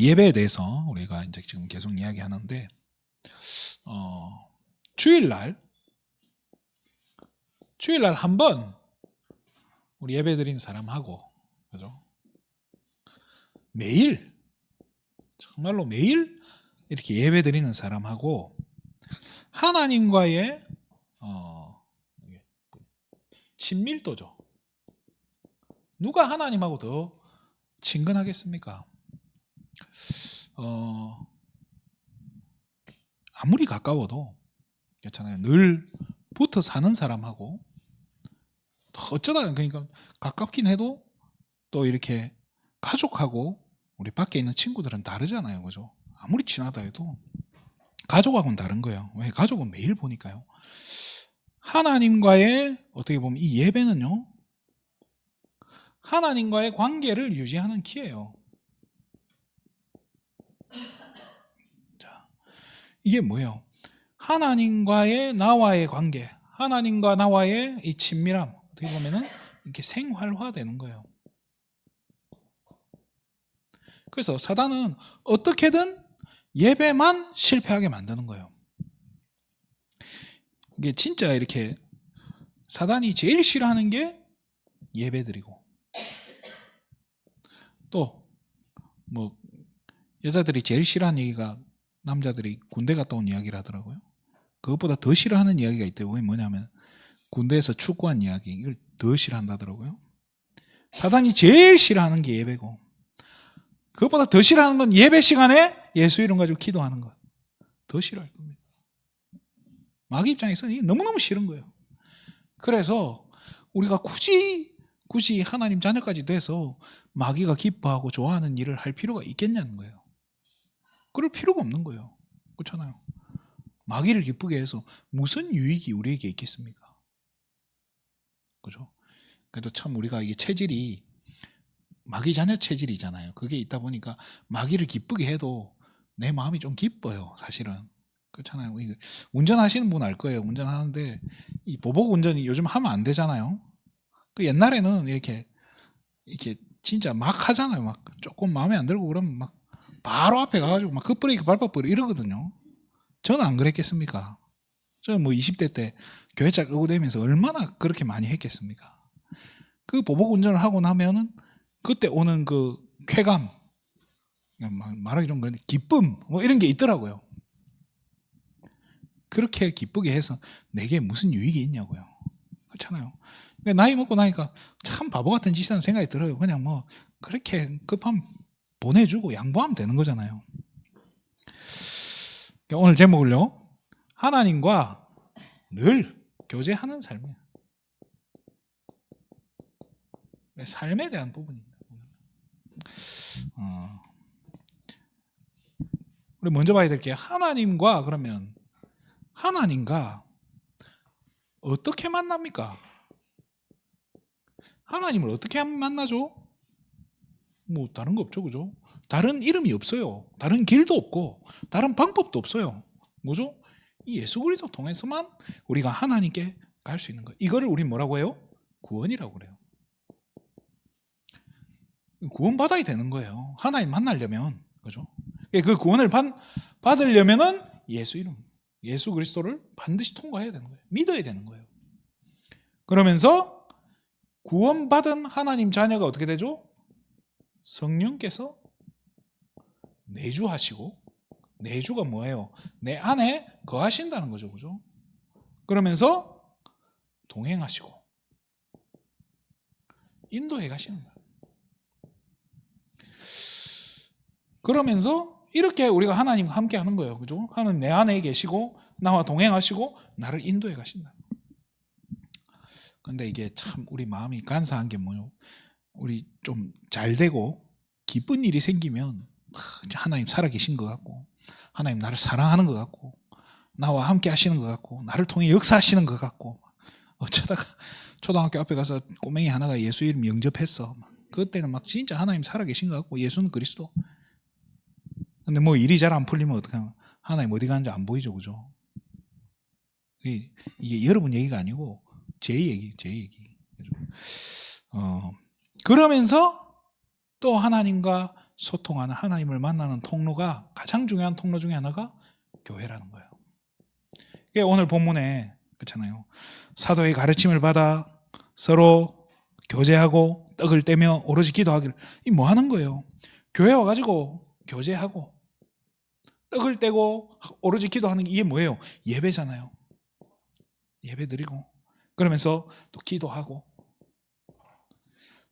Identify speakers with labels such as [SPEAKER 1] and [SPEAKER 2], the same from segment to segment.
[SPEAKER 1] 예배에 대해서 우리가 이제 지금 계속 이야기하는데, 주일날 한번 우리 예배 드린 사람하고, 그죠? 매일, 정말로 매일 이렇게 예배 드리는 사람하고 하나님과의 친밀도죠. 누가 하나님하고 더 친근하겠습니까? 아무리 가까워도 그렇잖아요. 늘 붙어 사는 사람하고 어쩌다 그러니까 가깝긴 해도 또 이렇게 가족하고 우리 밖에 있는 친구들은 다르잖아요. 그죠? 아무리 친하다 해도 가족하고는 다른 거예요. 왜? 가족은 매일 보니까요. 하나님과의 어떻게 보면 이 예배는요, 하나님과의 관계를 유지하는 키예요. 자, 이게 뭐예요? 하나님과의 나와의 관계, 하나님과 나와의 이 친밀함, 어떻게 보면은 이렇게 생활화되는 거예요. 그래서 사단은 어떻게든 예배만 실패하게 만드는 거예요. 이게 진짜 이렇게 사단이 제일 싫어하는 게 예배드리고, 또 뭐 여자들이 제일 싫어하는 얘기가 남자들이 군대 갔다 온 이야기를 하더라고요. 그것보다 더 싫어하는 이야기가 있대요. 그게 뭐냐면 군대에서 축구한 이야기, 이걸 더 싫어한다더라고요. 사단이 제일 싫어하는 게 예배고, 그것보다 더 싫어하는 건 예배 시간에 예수 이름 가지고 기도하는 것. 더 싫어할 겁니다. 마귀 입장에서는 이게 너무너무 싫은 거예요. 그래서 우리가 굳이 하나님 자녀까지 돼서 마귀가 기뻐하고 좋아하는 일을 할 필요가 있겠냐는 거예요. 그럴 필요가 없는 거예요. 그렇잖아요. 마귀를 기쁘게 해서 무슨 유익이 우리에게 있겠습니까? 그죠? 그래도 참 우리가 이게 체질이 마귀 자녀 체질이잖아요. 그게 있다 보니까 마귀를 기쁘게 해도 내 마음이 좀 기뻐요, 사실은. 그렇잖아요. 운전하시는 분 알 거예요. 운전하는데 이 보복 운전이 요즘 하면 안 되잖아요. 그 옛날에는 이렇게 진짜 막 하잖아요. 막 조금 마음에 안 들고 그러면 막 바로 앞에 가가지고 막 급브레이크 밟아버리고 이러거든요. 저는 안 그랬겠습니까? 저는 뭐 20대 때 교회차 끄고 다니면서 얼마나 그렇게 많이 했겠습니까? 그 보복 운전을 하고 나면은 그때 오는 그 쾌감, 말하기 좀 그런데 기쁨 뭐 이런 게 있더라고요. 그렇게 기쁘게 해서 내게 무슨 유익이 있냐고요. 그렇잖아요. 나이 먹고 나니까 참 바보 같은 짓이라는 생각이 들어요. 그냥 뭐 그렇게 급하면 보내주고 양보하면 되는 거잖아요. 오늘 제목을요, 하나님과 늘 교제하는 삶이에요. 삶에 대한 부분입니다. 우리 먼저 봐야 될 게 하나님과, 그러면 하나님과 어떻게 만납니까? 하나님을 어떻게 만나죠? 뭐 다른 거 없죠, 그죠? 다른 이름이 없어요. 다른 길도 없고 다른 방법도 없어요. 뭐죠? 이 예수 그리스도 통해서만 우리가 하나님께 갈 수 있는 거예요. 이거를 우리 뭐라고 해요? 구원이라고 그래요. 구원 받아야 되는 거예요. 하나님 만나려면, 그죠? 그 구원을 받으려면은 예수 이름, 예수 그리스도를 반드시 통과해야 되는 거예요. 믿어야 되는 거예요. 그러면서 구원받은 하나님 자녀가 어떻게 되죠? 성령께서 내주하시고, 내주가 뭐예요? 내 안에 거하신다는 거죠. 그죠? 그러면서 동행하시고 인도해 가시는 거예요. 그러면서 이렇게 우리가 하나님과 함께 하는 거예요. 그죠? 하나님 내 안에 계시고 나와 동행하시고 나를 인도해 가신다. 근데 이게 참 우리 마음이 간사한 게 뭐요? 우리 좀 잘 되고 기쁜 일이 생기면 하나님 살아계신 것 같고, 하나님 나를 사랑하는 것 같고, 나와 함께 하시는 것 같고, 나를 통해 역사하시는 것 같고, 어쩌다가 초등학교 앞에 가서 꼬맹이 하나가 예수 이름 영접했어. 그때는 막 진짜 하나님 살아계신 것 같고, 예수는 그리스도. 근데 뭐 일이 잘 안 풀리면 어떡하면 하나님 어디 가는지 안 보이죠, 그죠? 이게 여러분 얘기가 아니고 제 얘기. 그러면서 또 하나님과 소통하는, 하나님을 만나는 통로가, 가장 중요한 통로 중에 하나가 교회라는 거예요. 이게 오늘 본문에 그렇잖아요. 사도의 가르침을 받아 서로 교제하고 떡을 떼며 오로지 기도하기를. 이 뭐 하는 거예요? 교회 와가지고 교제하고 떡을 떼고 오로지 기도하는 게 이게 뭐예요? 예배잖아요. 예배 드리고 그러면서 또 기도하고,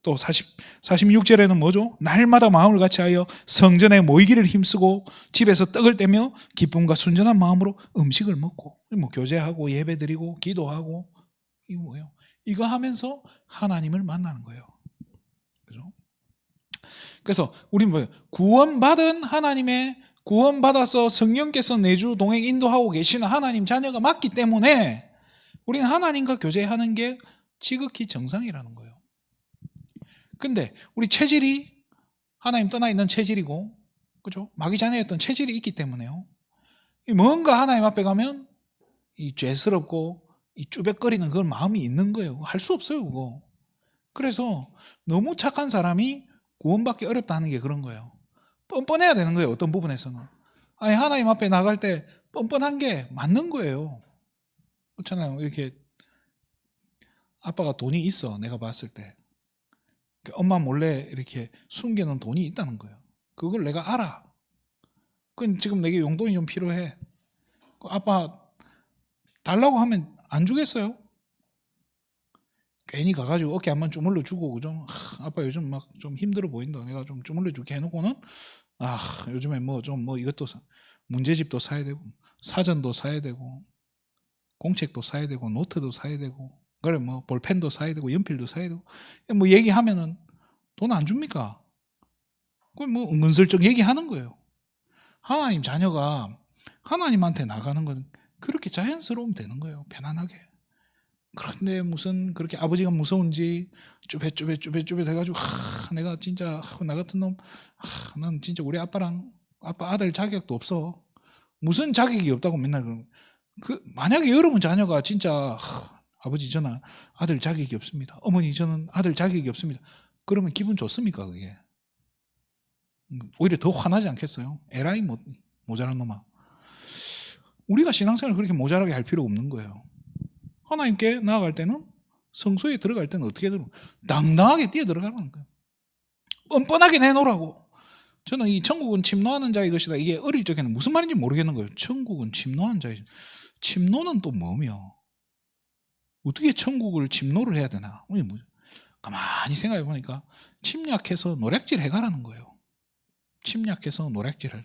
[SPEAKER 1] 또 46절에는 뭐죠? 날마다 마음을 같이하여 성전에 모이기를 힘쓰고 집에서 떡을 떼며 기쁨과 순전한 마음으로 음식을 먹고, 뭐 교제하고 예배 드리고 기도하고, 이거 뭐예요? 이거 하면서 하나님을 만나는 거예요. 그죠? 그래서 우리는 뭐예요? 구원받은 하나님의, 구원받아서 성령께서 내주 동행 인도하고 계시는 하나님 자녀가 맞기 때문에 우리는 하나님과 교제하는 게 지극히 정상이라는 거예요. 근데 우리 체질이 하나님 떠나 있는 체질이고, 그죠? 마귀 자녀였던 체질이 있기 때문에요. 뭔가 하나님 앞에 가면 이 죄스럽고 이 쭈뼛거리는 그런 마음이 있는 거예요. 할 수 없어요, 그거. 그래서 너무 착한 사람이 구원받기 어렵다 하는 게 그런 거예요. 뻔뻔해야 되는 거예요, 어떤 부분에서는. 아니, 하나님 앞에 나갈 때 뻔뻔한 게 맞는 거예요. 그렇잖아요. 이렇게 아빠가 돈이 있어, 내가 봤을 때. 엄마 몰래 이렇게 숨겨놓은 돈이 있다는 거예요. 그걸 내가 알아. 그건 지금 내게 용돈이 좀 필요해. 아빠 달라고 하면 안 주겠어요? 괜히 가가지고 어깨 한번 주물러 주고, 그죠? 아빠 요즘 막 좀 힘들어 보인다. 내가 좀 주물러 줄게 해놓고는, 요즘에 이것도 문제집도 사야 되고, 사전도 사야 되고, 공책도 사야 되고, 노트도 사야 되고, 그래 뭐 볼펜도 사야 되고, 연필도 사야 되고, 뭐 얘기하면은 돈 안 줍니까? 그 뭐 은근슬쩍 얘기하는 거예요. 하나님 자녀가 하나님한테 나가는 건 그렇게 자연스러우면 되는 거예요. 편안하게. 그런데 무슨 그렇게 아버지가 무서운지 쭈뼛 해가지고, 내가 진짜 나 같은 놈, 난 진짜 우리 아빠 아들 자격도 없어. 무슨 자격이 없다고 맨날 그러고. 만약에 여러분 자녀가 진짜 아버지 저는 아들 자격이 없습니다. 어머니 저는 아들 자격이 없습니다. 그러면 기분 좋습니까 그게? 오히려 더 화나지 않겠어요? 에라이 모자란 놈아. 우리가 신앙생활을 그렇게 모자라게 할 필요 없는 거예요. 하나님께 나아갈 때는, 성소에 들어갈 때는 어떻게 당당하게 뛰어 들어가는 거예요. 뻔뻔하게 내놓으라고. 저는 이 천국은 침노하는 자의 것이다, 이게 어릴 적에는 무슨 말인지 모르겠는 거예요. 천국은 침노하는 자의, 침노는 또 뭐며, 어떻게 천국을 침노를 해야 되나? 가만히 생각해 보니까 침략해서 노략질 해가라는 거예요. 침략해서 노략질을.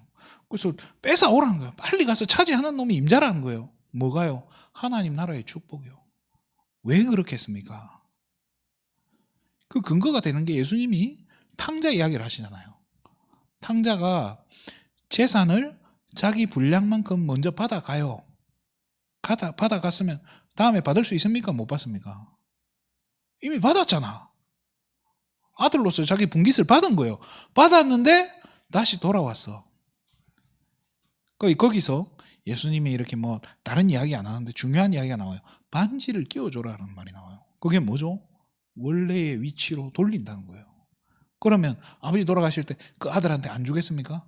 [SPEAKER 1] 그래서 뺏어오라는 거예요. 빨리 가서 차지하는 놈이 임자라는 거예요. 뭐가요? 하나님 나라의 축복이요. 왜 그렇게 했습니까? 그 근거가 되는 게 예수님이 탕자 이야기를 하시잖아요. 탕자가 재산을 자기 분량만큼 먼저 받아가요. 받아갔으면 다음에 받을 수 있습니까? 못 받습니까? 이미 받았잖아. 아들로서 자기 분깃을 받은 거예요. 받았는데 다시 돌아왔어. 거기서 예수님이 이렇게 뭐 다른 이야기 안 하는데 중요한 이야기가 나와요. 반지를 끼워줘라는 말이 나와요. 그게 뭐죠? 원래의 위치로 돌린다는 거예요. 그러면 아버지 돌아가실 때 그 아들한테 안 주겠습니까?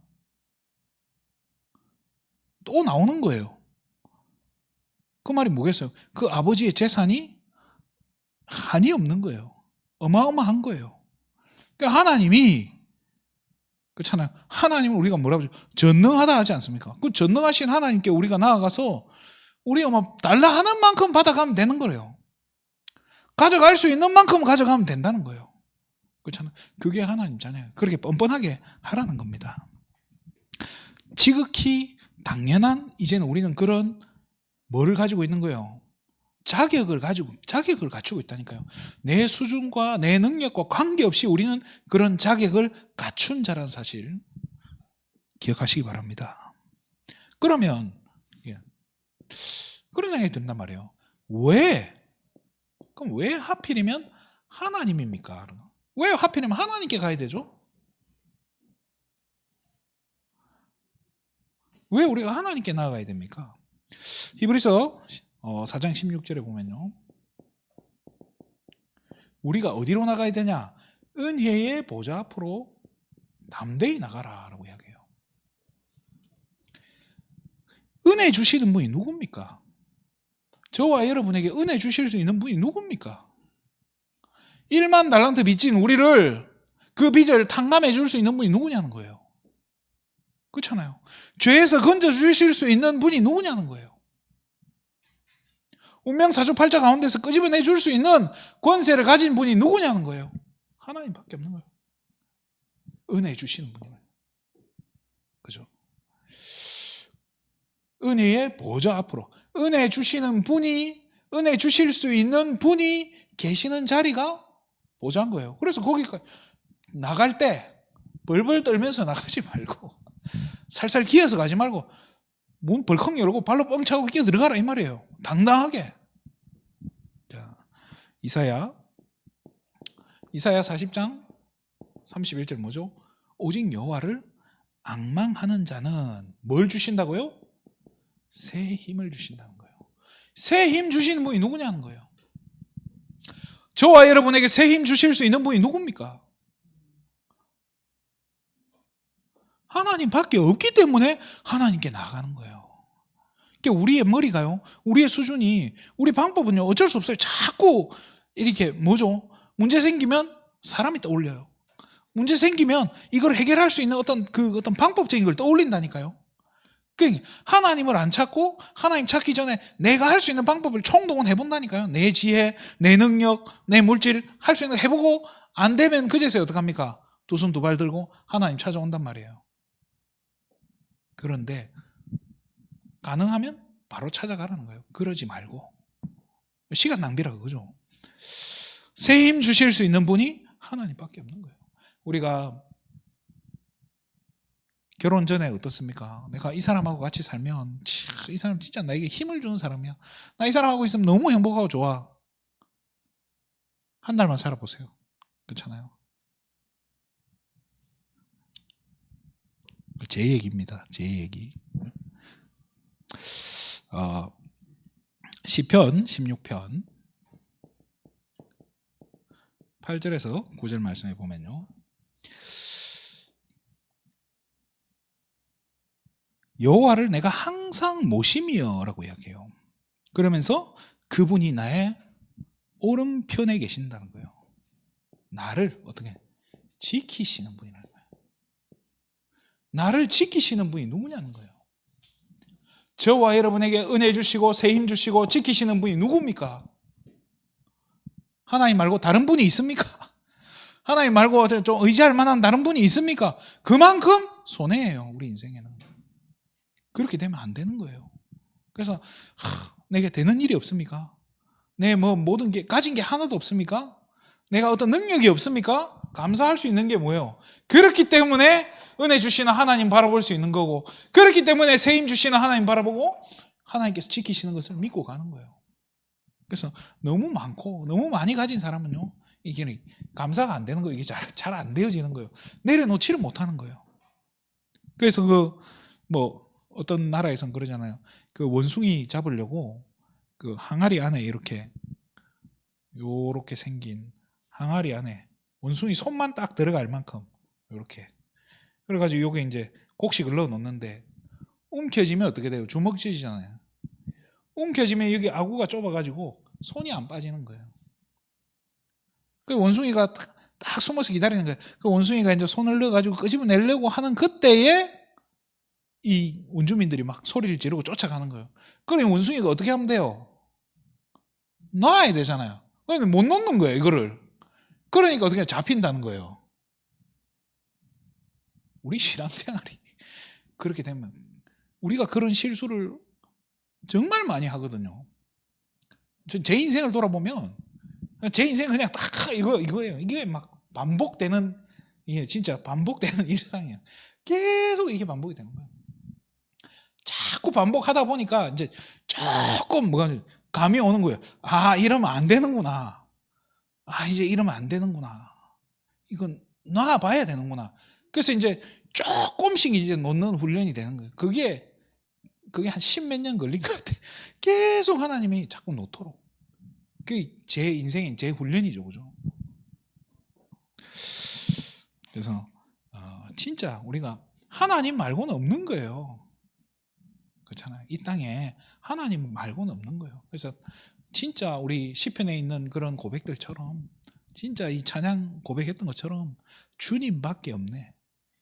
[SPEAKER 1] 또 나오는 거예요. 그 말이 뭐겠어요? 그 아버지의 재산이 한이 없는 거예요. 어마어마한 거예요. 그러니까 하나님이, 그렇잖아요. 하나님을 우리가 뭐라고 하죠? 전능하다 하지 않습니까? 그 전능하신 하나님께 우리가 나아가서 우리가 막 달라 하는 만큼 받아가면 되는 거예요. 가져갈 수 있는 만큼 가져가면 된다는 거예요. 그렇잖아요. 그게 하나님 자녀예요. 그렇게 뻔뻔하게 하라는 겁니다. 지극히 당연한, 이제는 우리는 그런 뭐를 가지고 있는 거예요? 자격을 갖추고 있다니까요. 내 수준과 내 능력과 관계없이 우리는 그런 자격을 갖춘 자라는 사실 기억하시기 바랍니다. 그러면 그런 생각이 든단 말이에요. 그럼 왜 하필이면 하나님입니까? 왜 하필이면 하나님께 가야 되죠? 왜 우리가 하나님께 나아가야 됩니까? 히브리서 4장 16절에 보면요, 우리가 어디로 나가야 되냐? 은혜의 보좌 앞으로 담대히 나가라라고 이야기해요. 은혜 주시는 분이 누굽니까? 저와 여러분에게 은혜 주실 수 있는 분이 누굽니까? 1만 달란트 빚진 우리를 그 빚을 탕감해 줄 수 있는 분이 누구냐는 거예요. 그렇잖아요. 죄에서 건져 주실 수 있는 분이 누구냐는 거예요. 운명사주팔자 가운데서 끄집어내 줄 수 있는 권세를 가진 분이 누구냐는 거예요. 하나님밖에 없는 거예요. 은혜 주시는 분이에요. 그죠? 은혜의 보좌 앞으로 은혜 주시는 분이, 은혜 주실 수 있는 분이 계시는 자리가 보좌인 거예요. 그래서 거기까지 나갈 때 벌벌 떨면서 나가지 말고 살살 기어서 가지 말고 문 벌컥 열고 발로 뻥 차고 끼어 들어가라 이 말이에요. 당당하게. 자, 이사야 40장 31절 뭐죠? 오직 여호와를 앙망하는 자는 뭘 주신다고요? 새 힘을 주신다는 거예요. 새 힘 주시는 분이 누구냐는 거예요. 저와 여러분에게 새 힘 주실 수 있는 분이 누굽니까? 하나님밖에 없기 때문에 하나님께 나가는 거예요. 그러니까 우리의 머리가요, 우리의 수준이, 우리 방법은요, 어쩔 수 없어요. 자꾸 이렇게 뭐죠? 문제 생기면 사람이 떠올려요. 문제 생기면 이걸 해결할 수 있는 어떤 방법적인 걸 떠올린다니까요. 그러니까 하나님을 안 찾고 하나님 찾기 전에 내가 할 수 있는 방법을 총동원 해본다니까요. 내 지혜, 내 능력, 내 물질 할 수 있는 거 해보고 안 되면 그제서야 어떡합니까? 두 손 두 발 들고 하나님 찾아온단 말이에요. 그런데 가능하면 바로 찾아가라는 거예요. 그러지 말고. 시간 낭비라고 그죠? 새 힘 주실 수 있는 분이 하나님밖에 없는 거예요. 우리가 결혼 전에 어떻습니까? 내가 이 사람하고 같이 살면 이 사람 진짜 나에게 힘을 주는 사람이야. 나 이 사람하고 있으면 너무 행복하고 좋아. 한 달만 살아보세요. 그렇잖아요. 제 얘기입니다. 제 얘기. 시편 16편 8절에서 9절 말씀해 보면요. 여호와를 내가 항상 모심이여 라고 이야기해요. 그러면서 그분이 나의 오른편에 계신다는 거예요. 나를 어떻게 지키시는 분이라는 거예요. 나를 지키시는 분이 누구냐는 거예요. 저와 여러분에게 은혜 주시고 새 힘 주시고 지키시는 분이 누굽니까? 하나님 말고 다른 분이 있습니까? 하나님 말고 좀 의지할 만한 다른 분이 있습니까? 그만큼 손해예요, 우리 인생에는. 그렇게 되면 안 되는 거예요. 그래서 내게 되는 일이 없습니까? 내 모든 게 가진 게 하나도 없습니까? 내가 어떤 능력이 없습니까? 감사할 수 있는 게 뭐예요? 그렇기 때문에 은혜 주시는 하나님 바라볼 수 있는 거고, 그렇기 때문에 새 힘 주시는 하나님 바라보고 하나님께서 지키시는 것을 믿고 가는 거예요. 그래서 너무 많고 너무 많이 가진 사람은요, 이게 감사가 안 되는 거예요. 이게 잘 안 되어지는 거예요. 내려놓지를 못하는 거예요. 그래서 어떤 나라에선 그러잖아요. 그 원숭이 잡으려고 그 항아리 안에 요렇게 생긴 항아리 안에 원숭이 손만 딱 들어갈 만큼 요렇게. 그래가지고 요게 이제 곡식을 넣어 놓는데 움켜쥐면 어떻게 돼요? 주먹쥐잖아요. 움켜쥐면 여기 아구가 좁아가지고 손이 안 빠지는 거예요. 그 원숭이가 딱 숨어서 기다리는 거예요. 그 원숭이가 이제 손을 넣어가지고 끄집어내려고 하는 그때에 이 원주민들이 막 소리를 지르고 쫓아가는 거예요. 그러면 원숭이가 어떻게 하면 돼요? 놔야 되잖아요. 근데 못 놓는 거예요, 이거를. 그러니까 어떻게 잡힌다는 거예요. 우리 신앙생활이 그렇게 되면 우리가 그런 실수를 정말 많이 하거든요. 제 인생을 돌아보면 제 인생은 그냥 딱 이거예요. 이게 막 반복되는, 이게 진짜 반복되는 일상이에요. 계속 이게 반복이 되는 거예요. 자꾸 반복하다 보니까 이제 조금 감이 오는 거예요. 아, 이러면 안 되는구나. 아, 이제 이러면 안 되는구나. 이건 놔봐야 되는구나. 그래서 이제 조금씩 이제 놓는 훈련이 되는 거예요. 그게 한 10몇 년 걸린 것 같아요. 계속 하나님이 자꾸 놓도록. 그게 제 인생의 제 훈련이죠, 그죠? 그래서 진짜 우리가 하나님 말고는 없는 거예요. 그렇잖아요. 이 땅에 하나님 말고는 없는 거예요. 그래서 진짜 우리 시편에 있는 그런 고백들처럼 진짜 이 찬양 고백했던 것처럼 주님밖에 없네.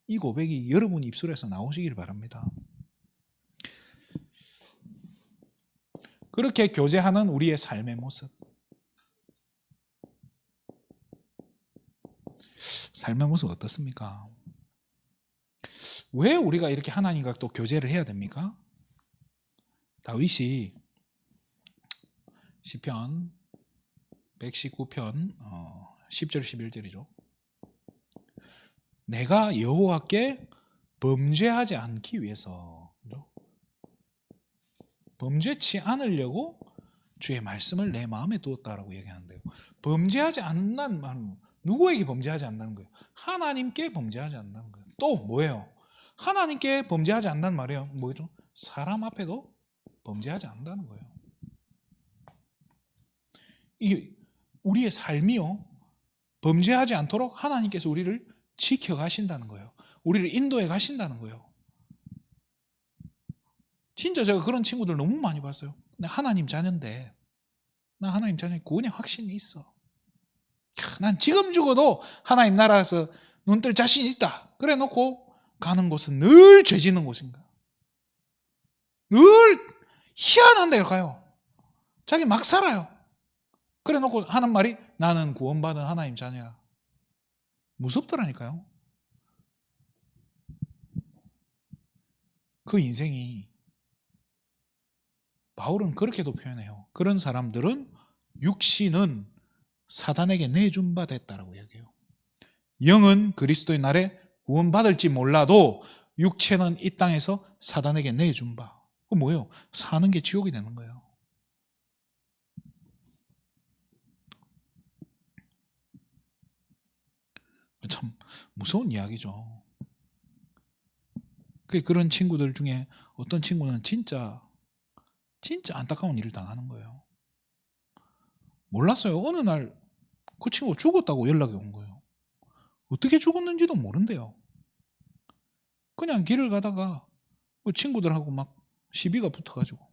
[SPEAKER 1] 이 고백이 여러분 입술에서 나오시길 바랍니다. 그렇게 교제하는 우리의 삶의 모습. 삶의 모습 어떻습니까? 왜 우리가 이렇게 하나님과 또 교제를 해야 됩니까? 다윗이 시편 119편 10절 11절이죠. 내가 여호와께 범죄하지 않기 위해서, 범죄치 않으려고 주의 말씀을 내 마음에 두었다라고 얘기하는데요. 범죄하지 않는다는 말은 누구에게 범죄하지 않는다는 거예요? 하나님께 범죄하지 않는다는 거예요. 또 뭐예요? 하나님께 범죄하지 않는다는 말이에요. 뭐죠? 사람 앞에도 범죄하지 않는다는 거예요. 이게 우리의 삶이요, 범죄하지 않도록 하나님께서 우리를 지켜가신다는 거예요. 우리를 인도해 가신다는 거예요. 진짜 제가 그런 친구들 너무 많이 봤어요. 나 하나님 자녀인데, 나 하나님 자녀의 구원의 확신이 있어. 난 지금 죽어도 하나님 나라에서 눈 뜰 자신이 있다. 그래 놓고 가는 곳은 늘 죄 짓는 곳인가. 늘 희한한 데를 가요. 자기 막 살아요. 그래 놓고 하는 말이 나는 구원받은 하나님 자녀야. 무섭더라니까요. 그 인생이, 바울은 그렇게도 표현해요. 그런 사람들은 육신은 사단에게 내준 바 됐다라고 얘기해요. 영은 그리스도의 날에 구원받을지 몰라도 육체는 이 땅에서 사단에게 내준 바. 그 뭐예요? 사는 게 지옥이 되는 거예요. 참 무서운 이야기죠. 그런 친구들 중에 어떤 친구는 진짜 안타까운 일을 당하는 거예요. 몰랐어요. 어느 날 그 친구가 죽었다고 연락이 온 거예요. 어떻게 죽었는지도 모른대요. 그냥 길을 가다가 그 친구들하고 막 시비가 붙어가지고,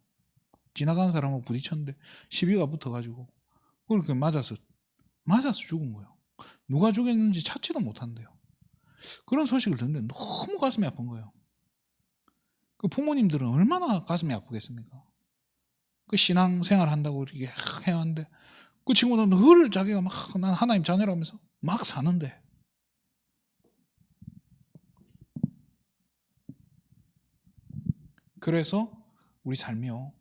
[SPEAKER 1] 지나가는 사람하고 부딪혔는데 시비가 붙어가지고 그렇게 맞아서 죽은 거예요. 누가 죽였는지 찾지도 못한대요. 그런 소식을 듣는데 너무 가슴이 아픈 거예요. 그 부모님들은 얼마나 가슴이 아프겠습니까? 그 신앙생활 한다고 이렇게 해왔는데 그 친구는 늘 자기가 막 난 하나님 자녀라면서 막 사는데, 그래서 우리 삶이요,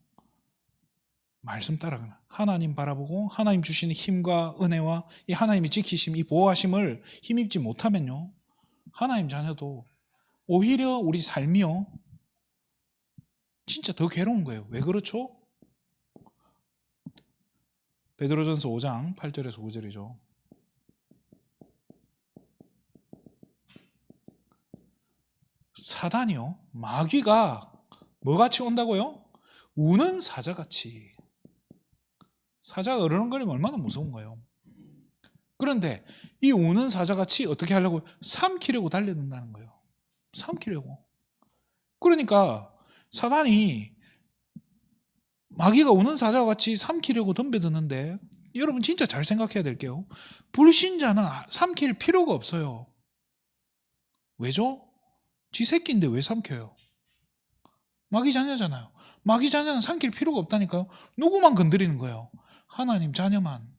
[SPEAKER 1] 말씀 따라가는, 하나님 바라보고 하나님 주시는 힘과 은혜와 이 하나님이 지키심, 이 보호하심을 힘입지 못하면요, 하나님 자녀도 오히려 우리 삶이요 진짜 더 괴로운 거예요. 왜 그렇죠? 베드로전서 5장 8절에서 9절이죠. 사단이요, 마귀가 뭐같이 온다고요? 우는 사자같이. 사자가 어르렁거리면 얼마나 무서운 거예요. 그런데 이 우는 사자같이 어떻게 하려고? 삼키려고 달려든다는 거예요. 삼키려고. 그러니까 사단이 마귀가 우는 사자와 같이 삼키려고 덤벼드는데, 여러분 진짜 잘 생각해야 될게요. 불신자는 삼킬 필요가 없어요. 왜죠? 지 새끼인데 왜 삼켜요? 마귀 자녀잖아요. 마귀 자녀는 삼킬 필요가 없다니까요. 누구만 건드리는 거예요? 하나님 자녀만.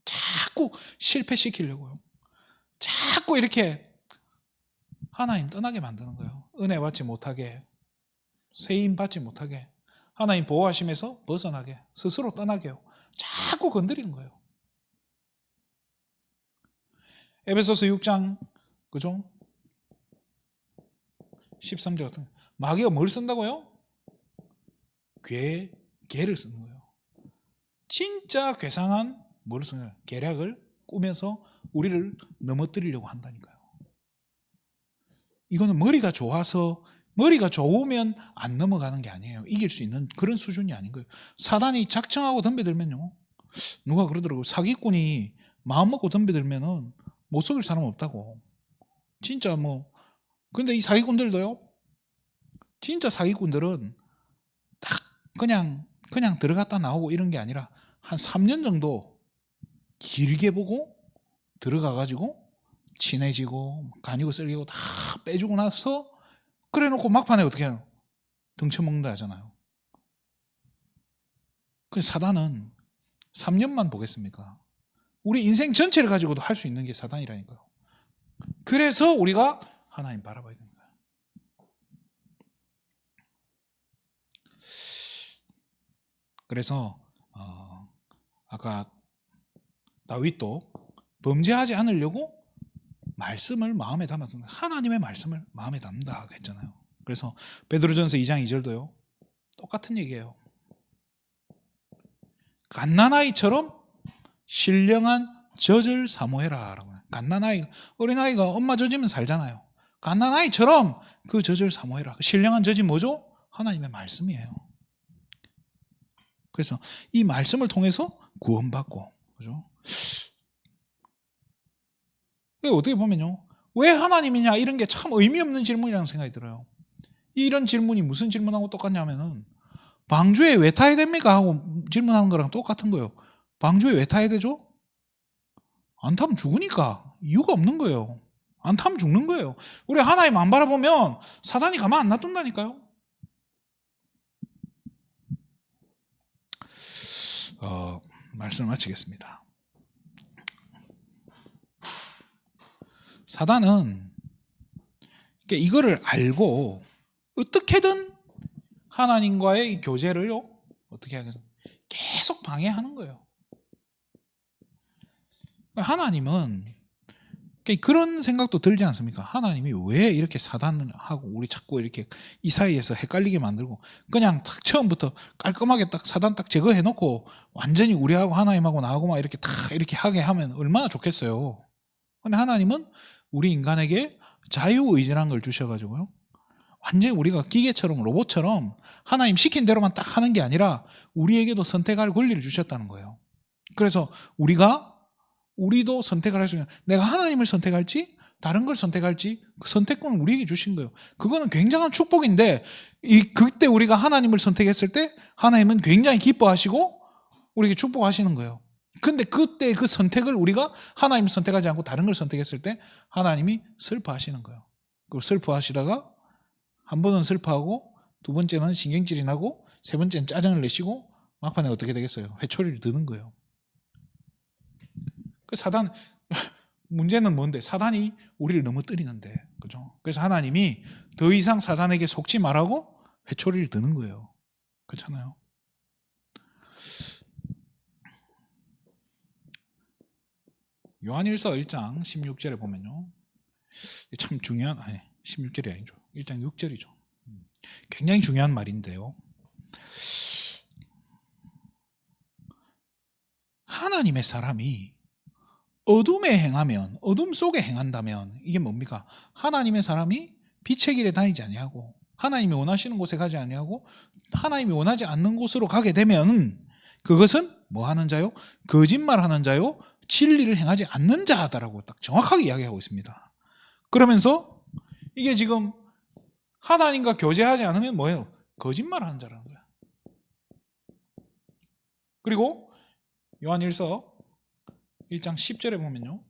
[SPEAKER 1] 자꾸 실패시키려고요. 자꾸 이렇게 하나님 떠나게 만드는 거예요. 은혜 받지 못하게, 세임 받지 못하게, 하나님 보호하심에서 벗어나게, 스스로 떠나게요. 자꾸 건드리는 거예요. 에베소서 6장 그죠? 13절 같은 거. 마귀가 뭘 쓴다고요? 계를 쓰는 거예요. 진짜 괴상한 뭘 쓰는 거예요? 계략을 꾸며서 우리를 넘어뜨리려고 한다니까요. 이거는 머리가 좋아서, 머리가 좋으면 안 넘어가는 게 아니에요. 이길 수 있는 그런 수준이 아닌 거예요. 사단이 작정하고 덤벼들면요, 누가 그러더라고요. 사기꾼이 마음 먹고 덤벼들면은 못 속일 사람 없다고. 진짜 뭐 근데 이 사기꾼들도요, 진짜 사기꾼들은 딱 그냥 들어갔다 나오고 이런 게 아니라 한 3년 정도 길게 보고 들어가가지고 친해지고 간이고 썰기고 다 빼주고 나서 그래 놓고 막판에 어떻게 해요? 등쳐먹는다 하잖아요. 그 사단은 3년만 보겠습니까? 우리 인생 전체를 가지고도 할 수 있는 게 사단이라니까요. 그래서 우리가 하나님 바라봐야 됩니다. 그래서 아까 다윗도 범죄하지 않으려고 말씀을 마음에 담았던 하나님의 말씀을 마음에 담는다 했잖아요. 그래서 베드로전서 2장 2절도요. 똑같은 얘기예요. 갓난아이처럼 신령한 젖을 사모해라 라고. 갓난아이, 어린아이가 엄마 젖이면 살잖아요. 갓난아이처럼 그 젖을 사모해라. 신령한 젖이 뭐죠? 하나님의 말씀이에요. 그래서 이 말씀을 통해서 구원받고, 그죠? 어떻게 보면요, 왜 하나님이냐 이런 게 참 의미 없는 질문이라는 생각이 들어요. 이런 질문이 무슨 질문하고 똑같냐면은 방주에 왜 타야 됩니까? 하고 질문하는 거랑 똑같은 거예요. 방주에 왜 타야 되죠? 안 타면 죽으니까. 이유가 없는 거예요. 안 타면 죽는 거예요. 우리 하나님 안 바라보면 사단이 가만 안 놔둔다니까요. 말씀을 마치겠습니다. 사단은 이거를 알고 어떻게든 하나님과의 이 교제를요, 어떻게 하겠어요? 계속 방해하는 거예요. 하나님은 그런 생각도 들지 않습니까? 하나님이 왜 이렇게 사단을 하고 우리 자꾸 이렇게 이 사이에서 헷갈리게 만들고 그냥 딱 처음부터 깔끔하게 딱 사단 딱 제거해 놓고 완전히 우리하고 하나님하고 나하고 막 이렇게 다 이렇게 하게 하면 얼마나 좋겠어요. 근데 하나님은 우리 인간에게 자유의지라는 걸 주셔가지고요, 완전히 우리가 기계처럼 로봇처럼 하나님 시킨 대로만 딱 하는 게 아니라 우리에게도 선택할 권리를 주셨다는 거예요. 그래서 우리도 선택을 할 수 있는, 내가 하나님을 선택할지 다른 걸 선택할지 그 선택권을 우리에게 주신 거예요. 그거는 굉장한 축복인데 그때 우리가 하나님을 선택했을 때 하나님은 굉장히 기뻐하시고 우리에게 축복하시는 거예요. 근데 그때 그 선택을 우리가 하나님을 선택하지 않고 다른 걸 선택했을 때 하나님이 슬퍼하시는 거예요. 그리고 슬퍼하시다가 한 번은 슬퍼하고 두 번째는 신경질이 나고 세 번째는 짜증을 내시고 막판에 어떻게 되겠어요? 회초리를 드는 거예요. 그 사단, 문제는 뭔데? 사단이 우리를 넘어뜨리는데, 그죠? 그래서 하나님이 더 이상 사단에게 속지 말라고 회초리를 드는 거예요. 그렇잖아요. 요한일서 1장 16절에 보면요, 참 중요한, 16절이 아니죠. 1장 6절이죠. 굉장히 중요한 말인데요. 하나님의 사람이 어둠에 행하면, 어둠 속에 행한다면 이게 뭡니까? 하나님의 사람이 빛의 길에 다니지 아니하고 하나님이 원하시는 곳에 가지 아니하고 하나님이 원하지 않는 곳으로 가게 되면 그것은 뭐 하는 자요? 거짓말하는 자요, 진리를 행하지 않는 자다라고 딱 정확하게 이야기하고 있습니다. 그러면서 이게 지금 하나님과 교제하지 않으면 뭐예요? 거짓말하는 자라는 거야. 그리고 요한일서 1장 10절에 보면요,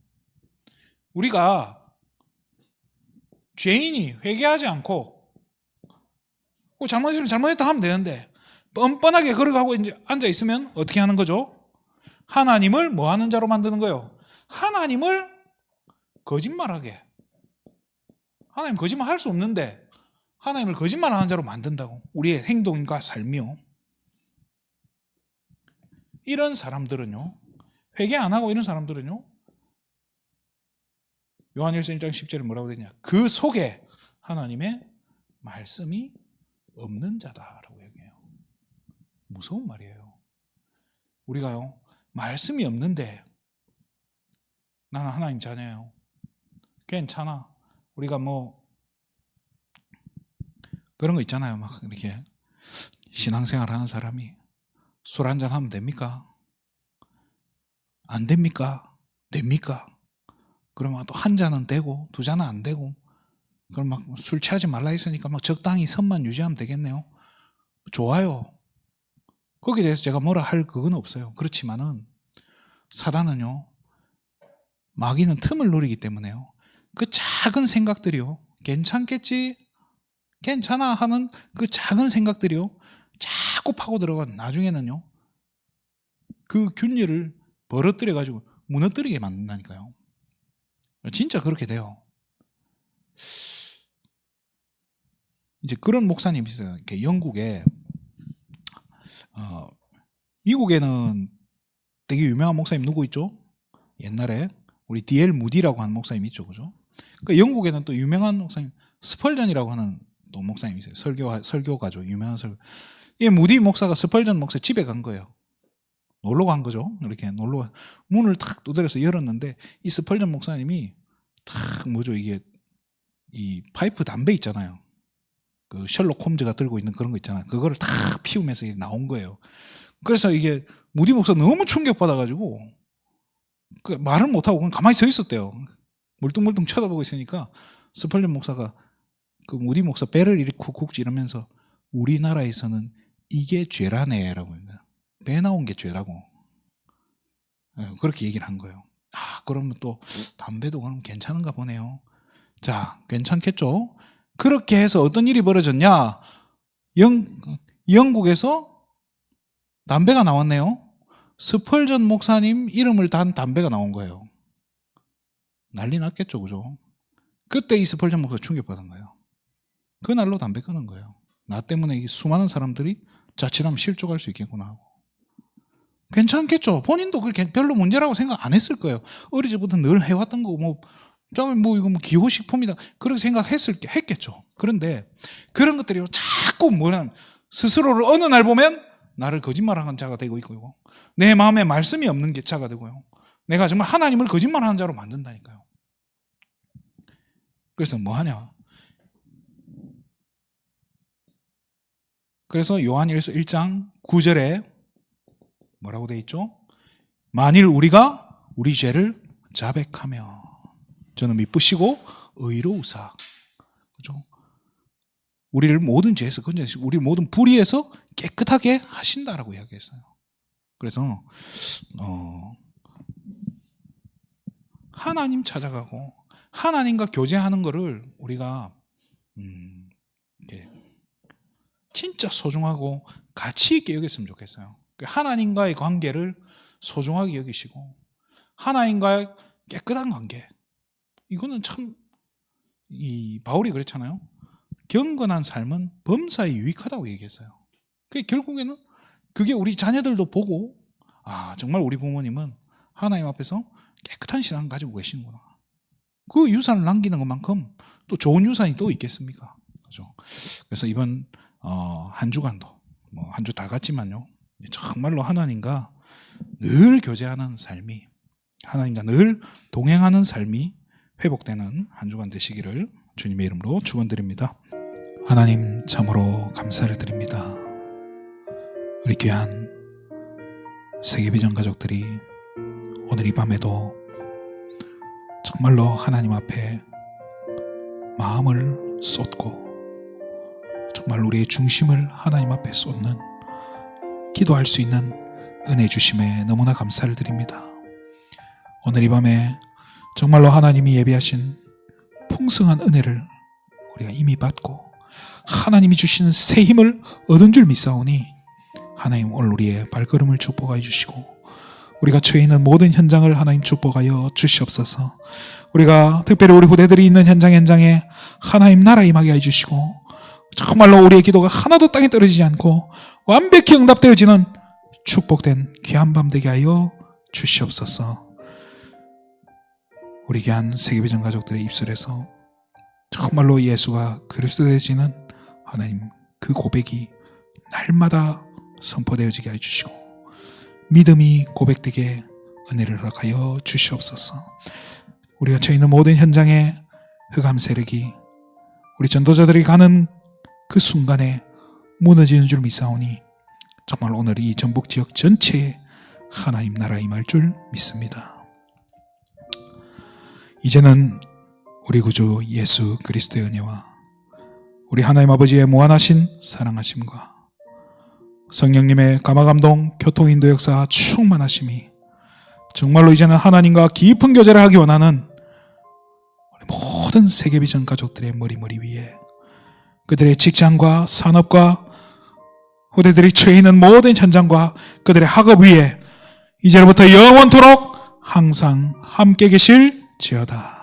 [SPEAKER 1] 우리가 죄인이 회개하지 않고 잘못했으면 잘못했다 하면 되는데 뻔뻔하게 걸어가고 이제 앉아 있으면 어떻게 하는 거죠? 하나님을 뭐 하는 자로 만드는 거예요? 하나님을 거짓말하게. 하나님 거짓말 할 수 없는데 하나님을 거짓말하는 자로 만든다고. 우리의 행동과 삶이요. 이런 사람들은요, 회개 안 하고 이런 사람들은요, 요한일서 1장 10절에 뭐라고 되냐? 그 속에 하나님의 말씀이 없는 자다라고 얘기해요. 무서운 말이에요. 우리가요, 말씀이 없는데 나는 하나님 자녀예요. 괜찮아. 우리가 뭐 그런 거 있잖아요. 막 이렇게 신앙생활 하는 사람이 술 한잔 하면 됩니까? 안 됩니까? 됩니까? 그러면 또 한 잔은 되고 두 잔은 안 되고 그럼 막 술 취하지 말라 했으니까 막 적당히 선만 유지하면 되겠네요. 좋아요. 거기에 대해서 제가 뭐라 할 그건 없어요. 그렇지만은 사단은요, 마귀는 틈을 노리기 때문에요, 그 작은 생각들이요, 괜찮겠지, 괜찮아 하는 그 작은 생각들이요, 자꾸 파고 들어가 나중에는요, 그 균열을 벌어뜨려 가지고 무너뜨리게 만든다니까요. 진짜 그렇게 돼요. 이제 그런 목사님이 있어요. 이렇게 영국에, 미국에는 되게 유명한 목사님 누구 있죠? 옛날에 우리 D.L. 무디라고 하는 목사님 있죠, 그죠? 그 영국에는 또 유명한 목사님 스펄전이라고 하는 또 목사님이 있어요. 설교가죠, 유명한 설교. 이 무디 목사가 스펄전 목사 집에 간 거예요. 놀러 간 거죠. 이렇게 문을 탁 두드려서 열었는데 이 스펄전 목사님이 탁 뭐죠, 이게 이 파이프 담배 있잖아요. 그 셜록 홈즈가 들고 있는 그런 거 있잖아요. 그거를 탁 피우면서 나온 거예요. 그래서 이게 무디 목사 너무 충격받아가지고 그 말을 못하고 그냥 가만히 서 있었대요. 멀뚱멀뚱 쳐다보고 있으니까 스펄전 목사가 그 무디 목사 배를 이렇게 쿡쿡 찌르면서 우리나라에서는 이게 죄라네 라고 합니다. 배 나온 게 죄라고. 그렇게 얘기를 한 거예요. 그러면 또 담배도 그럼 괜찮은가 보네요. 자, 괜찮겠죠? 그렇게 해서 어떤 일이 벌어졌냐? 영국에서 담배가 나왔네요. 스펄전 목사님 이름을 단 담배가 나온 거예요. 난리 났겠죠, 그죠? 그때 이 스펄전 목사가 충격받은 거예요. 그날로 담배 끊은 거예요. 나 때문에 수많은 사람들이 자칫하면 실족할 수 있겠구나 하고. 괜찮겠죠? 본인도 그렇게 별로 문제라고 생각 안 했을 거예요. 어릴 때부터 늘 해왔던 거고, 이거 뭐 기호식품이다, 그렇게 했겠죠. 그런데 그런 것들이 자꾸 스스로를 어느 날 보면 나를 거짓말하는 자가 되고 있고요, 내 마음에 말씀이 없는 자가 되고요, 내가 정말 하나님을 거짓말하는 자로 만든다니까요. 그래서 뭐 하냐? 그래서 요한일서 1장 9절에 뭐라고 돼 있죠? 만일 우리가 우리 죄를 자백하며 저는 미쁘시고 의로우사, 그죠? 우리를 모든 죄에서 건져내시고 우리 모든 불의에서 깨끗하게 하신다라고 이야기했어요. 그래서 하나님 찾아가고 하나님과 교제하는 거를 우리가 진짜 소중하고 가치 있게 여겼으면 좋겠어요. 하나님과의 관계를 소중하게 여기시고 하나님과의 깨끗한 관계, 이거는 참, 이 바울이 그랬잖아요. 경건한 삶은 범사에 유익하다고 얘기했어요. 결국에는 그게 우리 자녀들도 보고, 정말 우리 부모님은 하나님 앞에서 깨끗한 신앙 가지고 계시는구나, 그 유산을 남기는 것만큼 또 좋은 유산이 또 있겠습니까? 그죠? 그래서 이번 한 주간도 한 주 다 갔지만요, 정말로 하나님과 늘 교제하는 삶이, 하나님과 늘 동행하는 삶이 회복되는 한 주간 되시기를 주님의 이름으로 축원드립니다. 하나님, 참으로 감사를 드립니다. 우리 귀한 세계비전 가족들이 오늘 이 밤에도 정말로 하나님 앞에 마음을 쏟고 정말 우리의 중심을 하나님 앞에 쏟는, 기도할 수 있는 은혜 주심에 너무나 감사를 드립니다. 오늘 이 밤에 정말로 하나님이 예비하신 풍성한 은혜를 우리가 이미 받고 하나님이 주시는 새 힘을 얻은 줄 믿사오니 하나님, 오늘 우리의 발걸음을 축복하여 주시고 우리가 처해 있는 모든 현장을 하나님 축복하여 주시옵소서. 우리가 특별히 우리 후대들이 있는 현장에 하나님 나라 임하게 해주시고 정말로 우리의 기도가 하나도 땅에 떨어지지 않고 완벽히 응답되어지는 축복된 귀한 밤 되게 하여 주시옵소서. 우리 귀한 세계비전 가족들의 입술에서 정말로 예수가 그리스도 되어지는 하나님, 그 고백이 날마다 선포되어지게 해주시고 믿음이 고백되게 은혜를 허락하여 주시옵소서. 우리가 처해 있는 모든 현장에 흑암 세력이 우리 전도자들이 가는 그 순간에 무너지는 줄 믿사오니 정말 오늘 이 전북 지역 전체에 하나님 나라 임할 줄 믿습니다. 이제는
[SPEAKER 2] 우리 구주 예수 그리스도의 은혜와 우리 하나님 아버지의 무한하신 사랑하심과 성령님의 감화감동, 교통인도 역사 충만하심이 정말로 이제는 하나님과 깊은 교제를 하기 원하는 우리 모든 세계비전 가족들의 머리 위에, 그들의 직장과 산업과 후대들이 처해 있는 모든 현장과 그들의 학업 위에 이제로부터 영원토록 항상 함께 계실지어다.